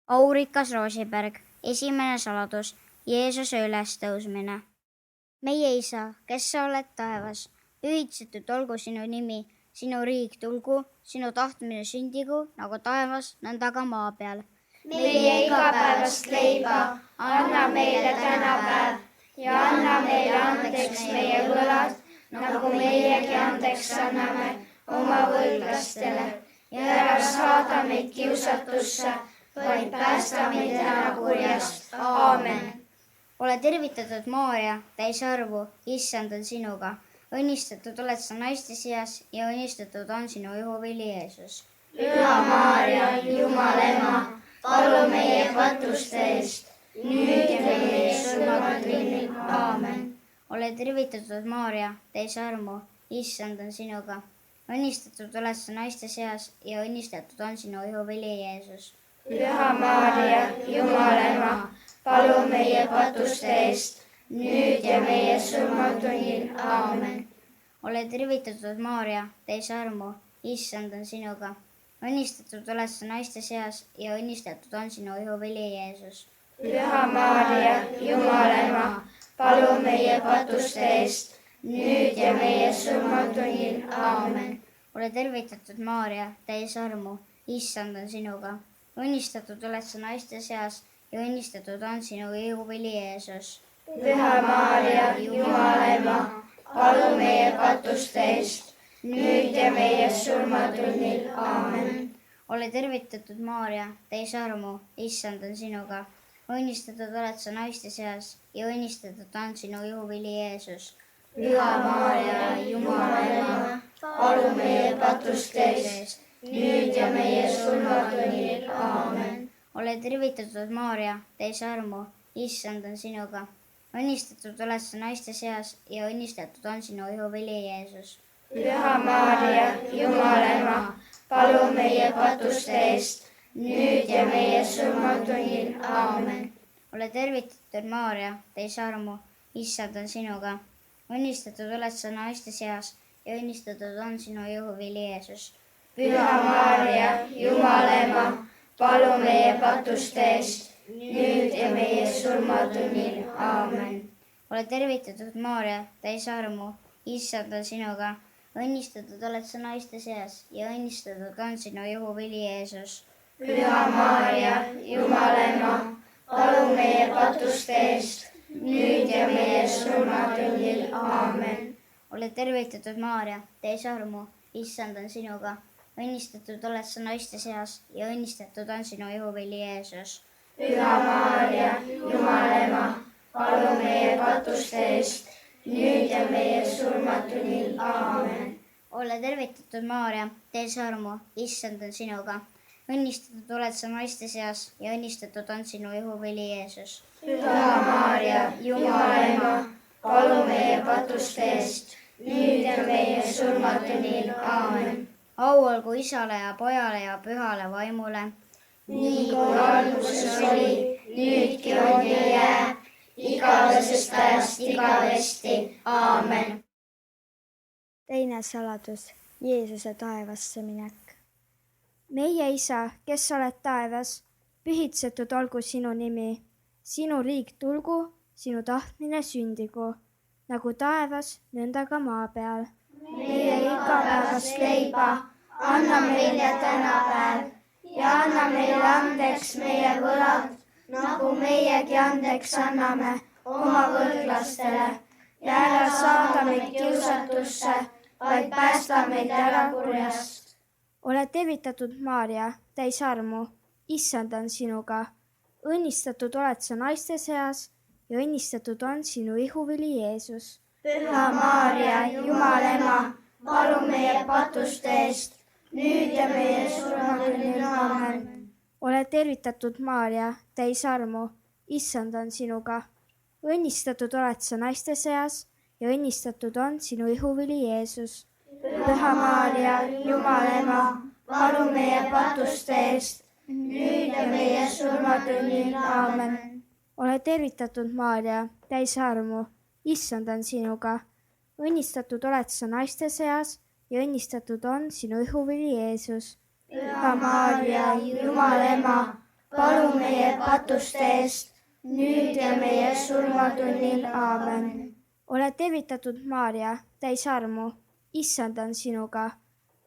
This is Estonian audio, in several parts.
Aurikas Roosiberg, esimene saladus, Jeesuse ülestõusmine. Meie Isa, kes sa oled taevas, pühitsetud olgu sinu nimi, sinu riik tulgu, sinu tahtmine sündigu nagu taevas, nõnda ka maa peal. Meie igapäevast leiba anna meile täna päev ja anna meile andeks meie võlad, nagu meiegi andeks anname oma võlglastele ja ära saada meid kiusatusse, vaid päästa meid ära kurjast. Aamen. Ole tervitatud, Maarja, täis arvu, Issand on sinuga. Õnnistatud oled sa naiste seas ja õnnistatud on sinu ihuvili Jeesus. Püha Maarja, Jumala ema, palu meie patuste eest, nüüd ja meie surmatunnil. Aamen. Ole tervitatud, Maarja, täis armu, Issand on sinuga. Õnnistatud oled sa naiste seas ja õnnistatud on sinu ihuvili Jeesus. Püha Maarja, Jumala ema, palu meie patuste eest, nüüd ja meie surmatunnil. Aamen. Ole tervitatud, Maarja, täis armu, Issand on sinuga. Õnnistatud oled sa naiste seas ja õnnistatud on sinu ihuvili Jeesus. Püha Maarja, Jumala ema, palu meie patuste eest, nüüd ja meie surmatunnil. Aamen. Ole tervitatud, Maarja, täis armu, Issand on sinuga. Õnnistatud oled sa naiste seas ja õnnistatud on sinu ihuvili Jeesus. Püha Maarja, Jumala ema, palu meie patuste eest, nüüd ja meie surmatunnil. Aamen. Ole tervitatud, Maarja, täis armu, Issand on sinuga. Õnnistatud oled sa naiste seas ja õnnistatud on sinu ihuvili Jeesus. Püha Maarja, Jumala ema, palu meie patuste eest, nüüd ja meie surmatunnil. Aamen. Ole tervitatud, Maarja, täis armu, Issand on sinuga. Õnnistatud oled sa naiste seas ja õnnistatud on sinu ihuvili Jeesus. Püha Maarja, Jumala ema, palu meie patuste eest, nüüd ja meie surmatunnil. Aamen. Ole tervitatud, Maarja, täis armu, Issand on sinuga. Õnnistatud oled sa naiste seas ja õnnistatud on sinu ihuvili Jeesus. Püha Maarja, Jumala ema, palu meie patuste eest, nüüd ja meie surmatunnil. Aamen. Ole tervitatud, Maarja, täis armu, Issand on sinuga. Õnnistatud oled sa naiste seas ja õnnistatud on sinu ihuvili Jeesus. Püha Maarja, Jumala ema, palu meie patuste eest, nüüd ja meie surmatunnil. Aamen. Ole tervitatud, Maarja, täis armu, Issand on sinuga. Õnnistatud oled sa naiste seas ja õnnistatud on sinu ihuvili Jeesus. Püha Maarja, Jumala ema, palu meie patuste eest, nüüd ja meie surmatunnil. Aamen. Ole tervitatud, Maarja, täis armu, Issand on sinuga. Õnnistatud oled sa naiste seas ja õnnistatud on sinu ihuvili Jeesus. Püha Maarja, Jumala ema, palu meie patuste eest, nüüd ja meie surmatunnil. Aamen. Au olgu Isale ja Pojale ja Pühale Vaimule. Nii kui alguses oli, nüüdki on ja jääb, igavesest ajast igavesti. Aamen. Teine saladus, Jeesuse taevasse minek. Meie Isa, kes oled taevas, pühitsetud olgu sinu nimi. Sinu riik tulgu, sinu tahtmine sündigu, nagu taevas, nõnda ka maa peal. Meie igapäevast leiba anna meile täna päev ja anna meile andeks meie võlad, nagu meiegi andeks anname oma võlglastele ja ära saada meid kiusatusse, vaid päästa meid ära kurjast. Ole tervitatud, Maarja, täis armu, Issand on sinuga. Õnnistatud oled sa naiste seas ja õnnistatud on sinu ihuvili Jeesus. Püha Maarja, Jumala ema, palu meie patuste eest, nüüd ja meie surmatunnil. Aamen. Ole tervitatud, Maarja, täis armu, Issand on sinuga. Õnnistatud oled sa naiste seas ja õnnistatud on sinu ihuvili Jeesus. Püha Maarja, Jumala ema, palu meie patuste eest, nüüd ja meie surmatunnil. Aamen. Ole tervitatud, Maarja, täis armu, Issand on sinuga. Õnnistatud oled sa naiste seas ja õnnistatud on sinu ihuvili Jeesus. Püha Maarja, Jumala ema, palu meie patuste eest, nüüd ja meie surmatunnil. Aamen. ole tervitatud, Maarja, täis armu, issand on sinuga.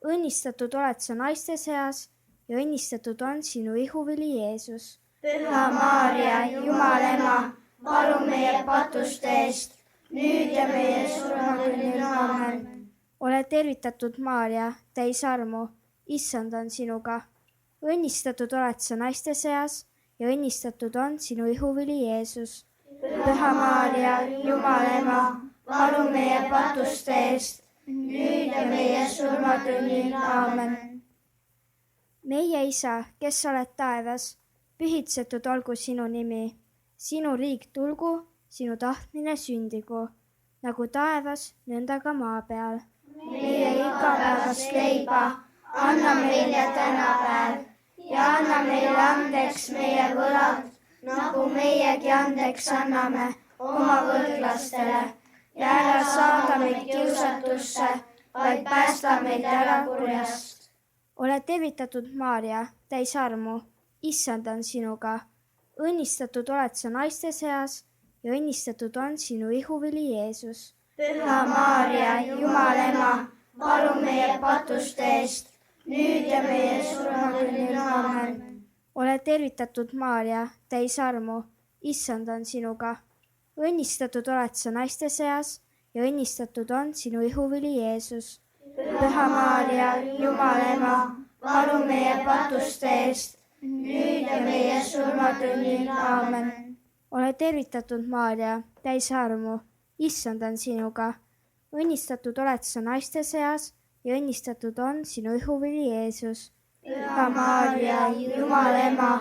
õnnistatud oled sa naiste seas ja õnnistatud on sinu ihuvili Jeesus. Püha Maarja, Jumala ema, palu meie patuste eest, nüüd ja meie surmatunnil. Aamen. ole tervitatud, Maarja, täis armu, issand on sinuga. õnnistatud oled sa naiste seas ja õnnistatud on sinu ihuvili Jeesus. Püha Maarja, Jumala ema, palu meie patuste eest, nüüd ja meie surmatunnil. Aamen. meie Isa, kes oled taevas, pühitsetud olgu sinu nimi. sinu riik tulgu, sinu tahtmine sündigu, nagu taevas, nõnda ka maa peal. meie igapäevast leiba anna meile tänapäev ja anna meile andeks meie võlad, nagu meiegi andeks anname oma võlglastele. ja ära saada meid kiusatusse, vaid päästa meid ära kurjast. ole tervitatud, Maarja, täis armu, issand on sinuga. õnnistatud oled sa naiste seas ja õnnistatud on sinu ihuvili Jeesus. Püha Maarja, Jumala ema, palu meie patuste eest, nüüd ja meie surmatunnil. Aamen. ole tervitatud, Maarja, täis armu, issand on sinuga. õnnistatud oled sa naiste seas ja õnnistatud on sinu ihuvili Jeesus. Püha Maarja, Jumala ema, palu meie patuste eest, nüüd ja meie surmatunnil. Aamen. ole tervitatud, Maarja, täis armu, issand on sinuga. õnnistatud oled sa naiste seas ja õnnistatud on sinu ihuvili Jeesus. Püha Maarja, Jumala ema,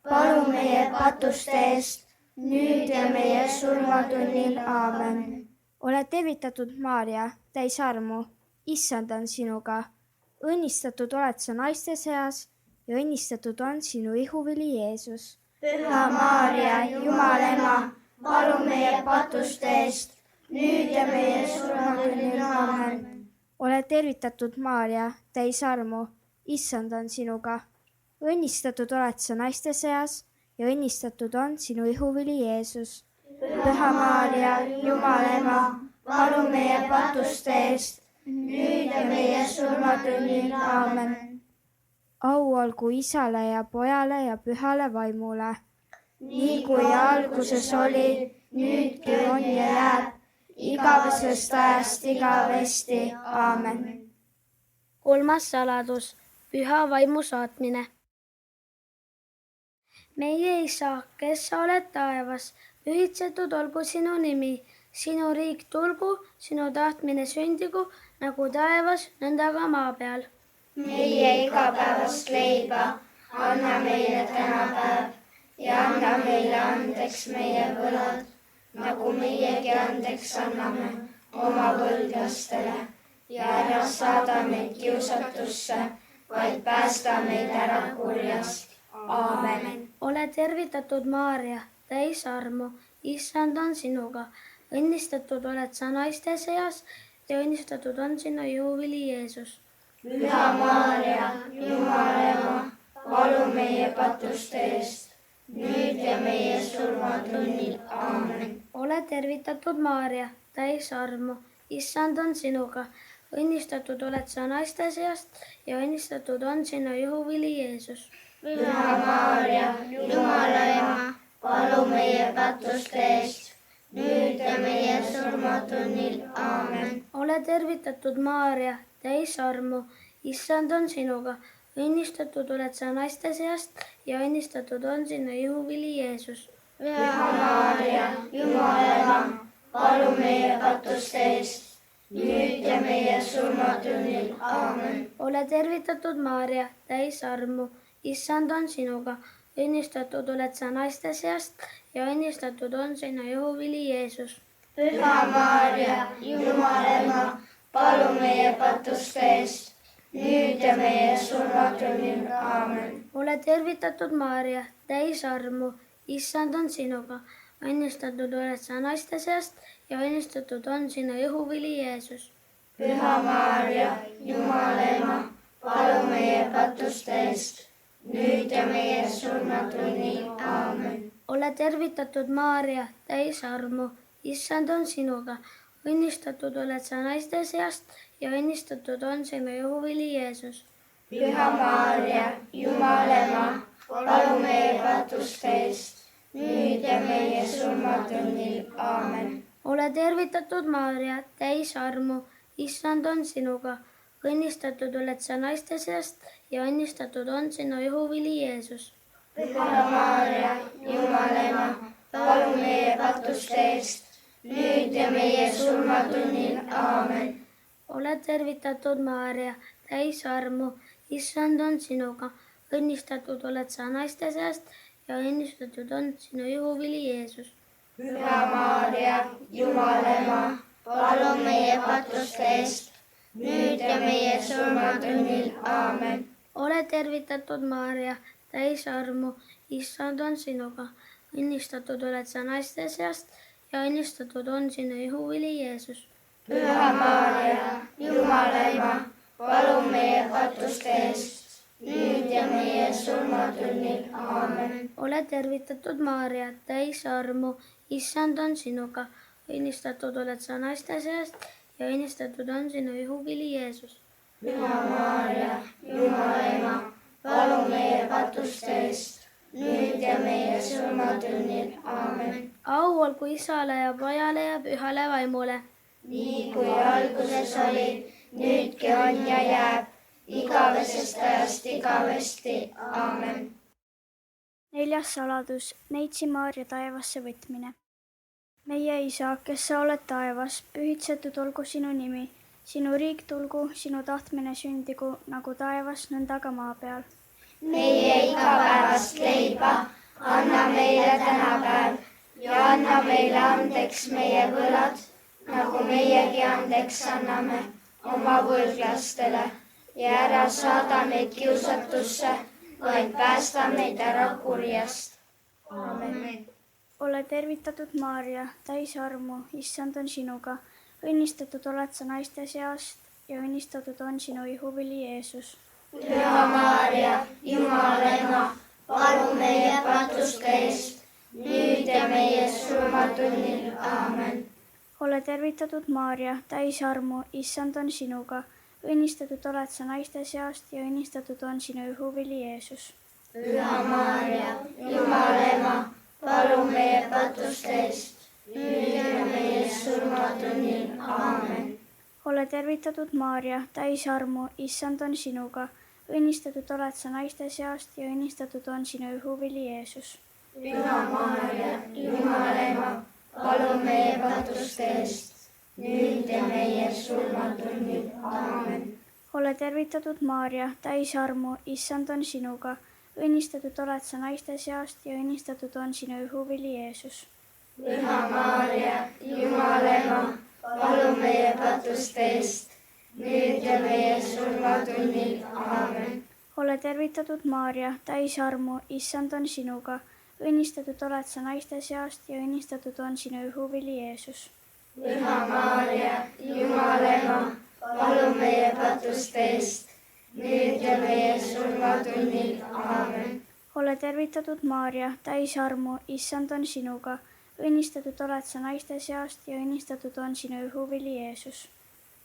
palu meie patuste eest, nüüd ja meie surmatunnil. Aamen. ole tervitatud, Maarja, täis armu, issand on sinuga. õnnistatud oled sa naiste seas ja õnnistatud on sinu ihuvili Jeesus. Püha Maarja, Jumala ema, palu meie patuste eest, nüüd ja meie surmatunnil. Aamen. ole tervitatud, Maarja, täis armu, issand on sinuga. õnnistatud oled sa naiste seas ja õnnistatud on sinu ihuvili Jeesus. Püha Maarja, Jumala ema, palu meie patuste eest, nüüd ja meie surmatunnil. Aamen. au olgu Isale ja Pojale ja Pühale Vaimule. nii kui alguses oli, nüüdki on ja jääb, igavesest ajast igavesti. Aamen. kolmas saladus, Püha Vaimu saatmine. meie Isa, kes sa oled taevas, pühitsetud olgu sinu nimi, sinu riik tulgu, sinu tahtmine sündigu, nagu taevas, nõnda ka maa peal. meie igapäevast leiba anna meile tänapäev ja anna meile andeks meie võlad, nagu meiegi andeks anname oma võlglastele. ja ära saada meid kiusatusse, vaid päästa meid ära kurjast. Aamen. ole tervitatud, Maarja, täis armu, issand on sinuga. õnnistatud oled sa naiste seas ja õnnistatud on sinu ihuvili Jeesus. Püha Maarja, Jumala ema, palu meie patuste eest, nüüd ja meie surmatunnil. Aamen. ole tervitatud, Maarja, täis armu, issand on sinuga. õnnistatud oled sa naiste seast ja õnnistatud on sinu ihuvili Jeesus. Püha Maarja, Jumala ema, palu meie patuste eest, nüüd ja meie surmatunnil. Aamen. ole tervitatud, Maarja, täis armu, issand on sinuga. õnnistatud oled sa naiste seast ja õnnistatud on sinu ihuvili Jeesus. Püha Maarja, Jumala ema, palu meie patuste eest, nüüd ja meie surmatunnil. Aamen. ole tervitatud, Maarja, täis armu, issand on sinuga. õnnistatud oled sa naiste seast ja õnnistatud on sinu ihuvili Jeesus. Püha Maarja, Jumala ema, palu meie patuste eest, nüüd ja meie surmatunnil. Aamen. ole tervitatud, Maarja, täis armu, issand on sinuga. õnnistatud oled sa naiste seast ja õnnistatud on sinu ihuvili Jeesus. Püha Maarja, Jumala ema, palu meie patuste eest, nüüd ja meie surmatunnil. Aamen. ole tervitatud, Maarja, täis armu, issand on sinuga. õnnistatud oled sa naiste seast ja õnnistatud on sinu ihuvili Jeesus. Püha Maarja, Jumala ema, palu meie paduste eest, nüüd ja meie surmatunnil. Aamen. ole tervitatud, Maarja, täis armu, issand on sinuga. õnnistatud oled sa naiste seast ja õnnistatud on sinu ihuvili Jeesus. Püha Maarja, Jumala ema, palu meie paduste eest, nüüd ja meie surmatunnil. Aamen. ole tervitatud, Maarja, täis armu, issand on sinuga. õnnistatud oled sa naiste seast ja õnnistatud on sinu ihuvili Jeesus. Püha Maarja, Jumala ema, palu meie paduste eest, nüüd ja meie surmatunnil. Aamen. ole tervitatud, Maarja, täis armu, issand on sinuga. õnnistatud oled sa naiste seast ja õnnistatud on sinu ihuvili Jeesus. Püha Maarja, Jumala ema, palu meie paduste eest, nüüd ja meie surmatunnil. Aamen. ole tervitatud, Maarja, täis armu, issand on sinuga. õnnistatud oled sa naiste seast ja õnnistatud on sinu ihuvili Jeesus. Püha Maarja, Jumala ema, palu meie paduste eest, nüüd ja meie surmatunnil. Aamen. au olgu Isale ja Pojale ja Pühale Vaimule. nii kui alguses oli, nüüdki on ja jääb, igavesest ajast igavesti. Aamen. 4. saladus, Neitsi Maarja taevasse võtmine. meie Isa, kes sa oled taevas, pühitsetud olgu sinu nimi. sinu riik tulgu, sinu tahtmine sündigu nagu taevas, nõnda ka maa peal. meie igapäevast leiba anna meile tänapäev ja anna meile andeks meie võlad, nagu meiegi andeks anname oma võlglastele ja ära saada meid kiusatusse, vaid päästa meid ära kurjast. Aamen. ole tervitatud, Maarja, täis armu, issand on sinuga. õnnistatud oled sa naiste seast ja õnnistatud on sinu ihuvili Jeesus. Püha Maarja, Jumala ema, palu meie paduste eest, nüüd ja meie surmatunnil. Aamen. ole tervitatud, Maarja, täis armu, issand on sinuga. õnnistatud oled sa naiste seast ja õnnistatud on sinu ihuvili Jeesus. Püha Maarja, Jumala ema, palu meie paduste eest, nüüd ja meie surmatunnil. Aamen. ole tervitatud, Maarja, täis armu, issand on sinuga. õnnistatud oled sa naiste seast ja õnnistatud on sinu ihuvili Jeesus. Püha Maarja, Jumala ema, palu meie paduste eest, nüüd ja meie surmatunnil. Aamen. ole tervitatud, Maarja, täis armu, issand on sinuga. õnnistatud oled sa naiste seast ja õnnistatud on sinu ihuvili Jeesus. Püha Maarja, Jumala ema, palu meie paduste eest, nüüd ja meie surmatunnil. Aamen. ole tervitatud, Maarja, täis armu, issand on sinuga. õnnistatud oled sa naiste seast ja õnnistatud on sinu ihuvili Jeesus. Püha Maarja, Jumala ema, palu meie paduste eest, nüüd ja meie surmatunnil. Aamen. ole tervitatud, Maarja, täis armu, issand on sinuga. õnnistatud oled sa naiste seast ja õnnistatud on sinu ihuvili Jeesus.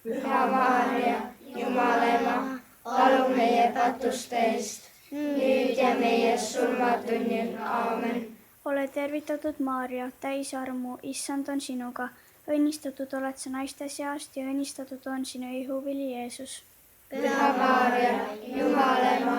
Püha Maarja, Jumala ema, palu meie paduste eest, nüüd ja meie surmatunnil. Aamen. ole tervitatud, Maarja, täis armu, issand on sinuga. õnnistatud oled sa naiste seast ja õnnistatud on sinu ihuvili Jeesus. Püha Maarja, Jumala ema,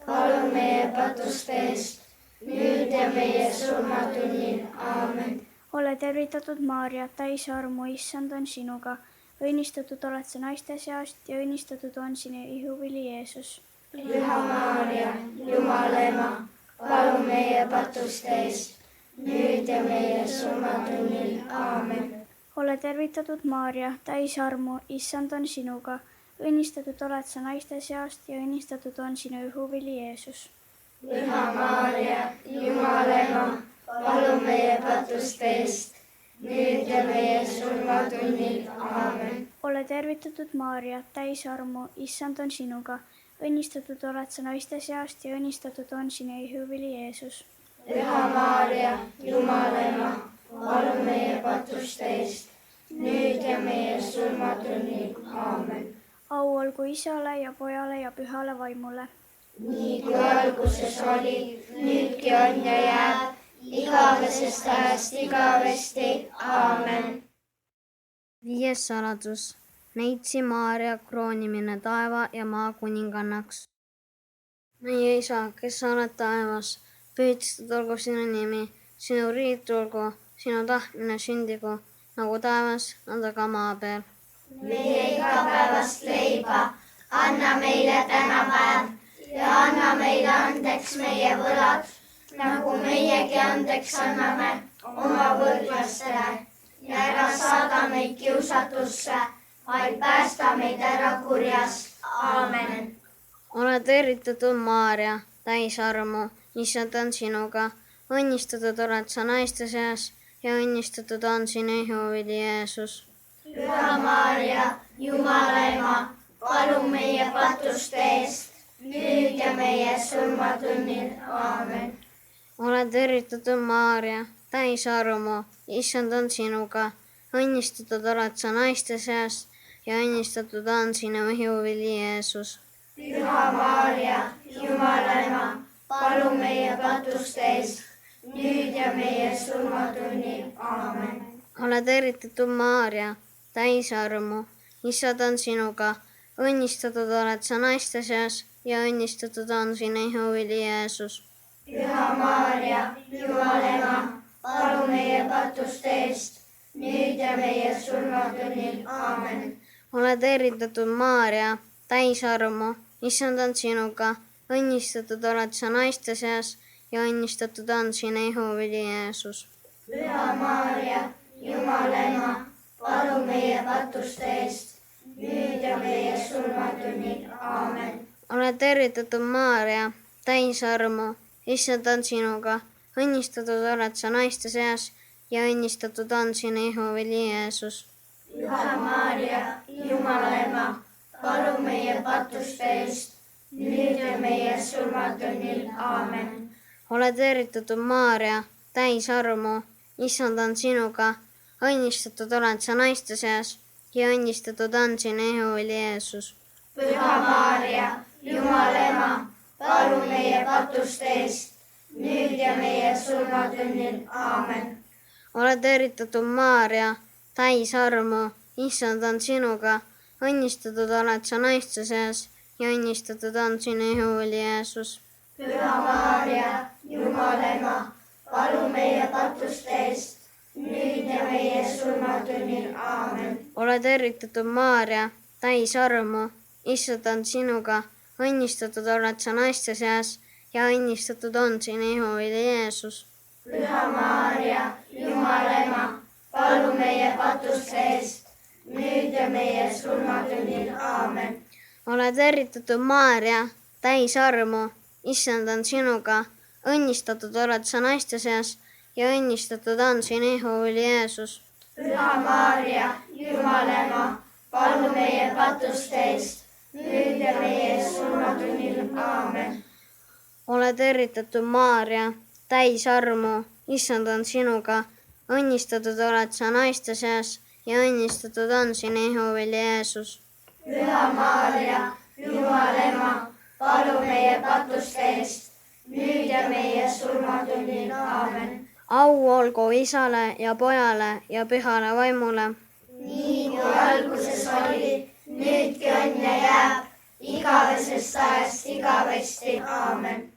palu meie paduste eest, nüüd ja meie surmatunnil. Aamen. ole tervitatud, Maarja, täis armu, issand on sinuga. õnnistatud oled sa naiste seast ja õnnistatud on sinu ihuvili Jeesus. Püha Maarja, Jumala ema, palu meie paduste eest, nüüd ja meie surmatunnil. Aamen. ole tervitatud, Maarja, täis armu, issand on sinuga. õnnistatud oled sa naiste seast ja õnnistatud on sinu ihuvili Jeesus. Püha Maarja, Jumala ema, palu meie paduste eest, nüüd ja meie surmatunnil. Aamen. ole tervitatud, Maarja, täis armu, issand on sinuga. õnnistatud oled sa naiste seast ja õnnistatud on sinu ihuvili Jeesus. Püha Maarja, Jumala ema, palun meie patuste eest, nüüd ja meie surmatunnil. Aamen. au olgu Isale ja Pojale ja Pühale Vaimule. Nii kui alguses oli, nüüdki on ja jääb, igavesest ajast igavesti. Aamen. 5. saladus. Neitsi Maarja kroonimine taeva ja maa kuningannaks. meie Isa, kes sa oled taevas, pühitsetud olgu sinu nimi, sinu riik tulgu, sinu tahtmine sündigu, nagu taevas, nõnda ka maa peal. Meie igapäevast leiba anna meile tänapäev ja anna meile andeks meie võlad, nagu meiegi andeks anname oma võlglastele. Ja ära saada meid kiusatusse, vaid päästa meid ära kurjast. Aamen. ole tervitatud, Maarja, täis armu, Issand on sinuga. õnnistatud oled sa naiste seas ja õnnistatud on sinu ihuvili Jeesus. Püha Maarja, Jumala ema, palun meie patuste eest, nüüd ja meie surmatunnil. Aamen. ole tervitatud, Maarja, täis armu, Issand on sinuga. õnnistatud oled sa naiste seas ja õnnistatud on sinu ihuvili Jeesus. Püha Maarja, Jumala ema, palun meie patuste eest, nüüd ja meie surmatunnil. Aamen. ole tervitatud, Maarja, täis armu, Issand on sinuga. õnnistatud oled sa naiste seas ja õnnistatud on sinu ihuvili Jeesus. Püha Maarja, Jumala ema, palun meie patuste eest, nüüd ja meie surmatunnil. Aamen. ole tervitatud, Maarja, täis armu, Issand on sinuga. õnnistatud oled sa naiste seas ja õnnistatud on sinu ihuvili Jeesus. Püha Maarja, Jumala ema, palun meie patuste eest, nüüd ja meie surmatunnil. Aamen. ole tervitatud, Maarja, täis armu, Issand on sinuga. õnnistatud oled sa naiste seas ja õnnistatud on sinu ihuvili Jeesus. Püha Maarja, Jumala ema, palun meie patuste eest, nüüd ja meie surmatunnil. Aamen. ole tervitatud, Maarja, täis armu, Issand on sinuga. õnnistatud oled sa naiste seas ja õnnistatud on sinu ihuvili Jeesus. Püha Maarja, Jumala ema, palun meie patuste eest, nüüd ja meie surmatunnil. Aamen. ole tervitatud, Maarja, täis armu, Issand on sinuga. õnnistatud oled sa naiste seas ja õnnistatud on sinu ihuvili Jeesus. Püha Maarja, Jumala ema, palun meie patuste eest, nüüd ja meie surmatunnil. Aamen. ole tervitatud, Maarja, täis armu, Issand on sinuga. õnnistatud oled sa naiste seas ja õnnistatud on sinu ihuvili Jeesus. Püha Maarja, Jumala ema, palun meie patuste eest, nüüd ja meie surmatunnil. Aamen. ole tervitatud, Maarja, täis armu, Issand on sinuga. õnnistatud oled sa naiste seas ja õnnistatud on sinu ihuvili Jeesus. Püha Maarja, Jumala ema, palun meie patuste eest, nüüd ja meie surmatunnil. Aamen. ole tervitatud, Maarja, täis armu, Issand on sinuga. õnnistatud oled sa naiste seas ja õnnistatud on sinu ihuvili Jeesus. Püha Maarja, Jumala ema, palun meie patuste eest, nüüd ja meie surmatunnil. Aamen. au olgu Isale ja Pojale ja Pühale Vaimule. Nii kui alguses oli, nüüdki on ja jääb, igavesest ajast igavesti. Aamen.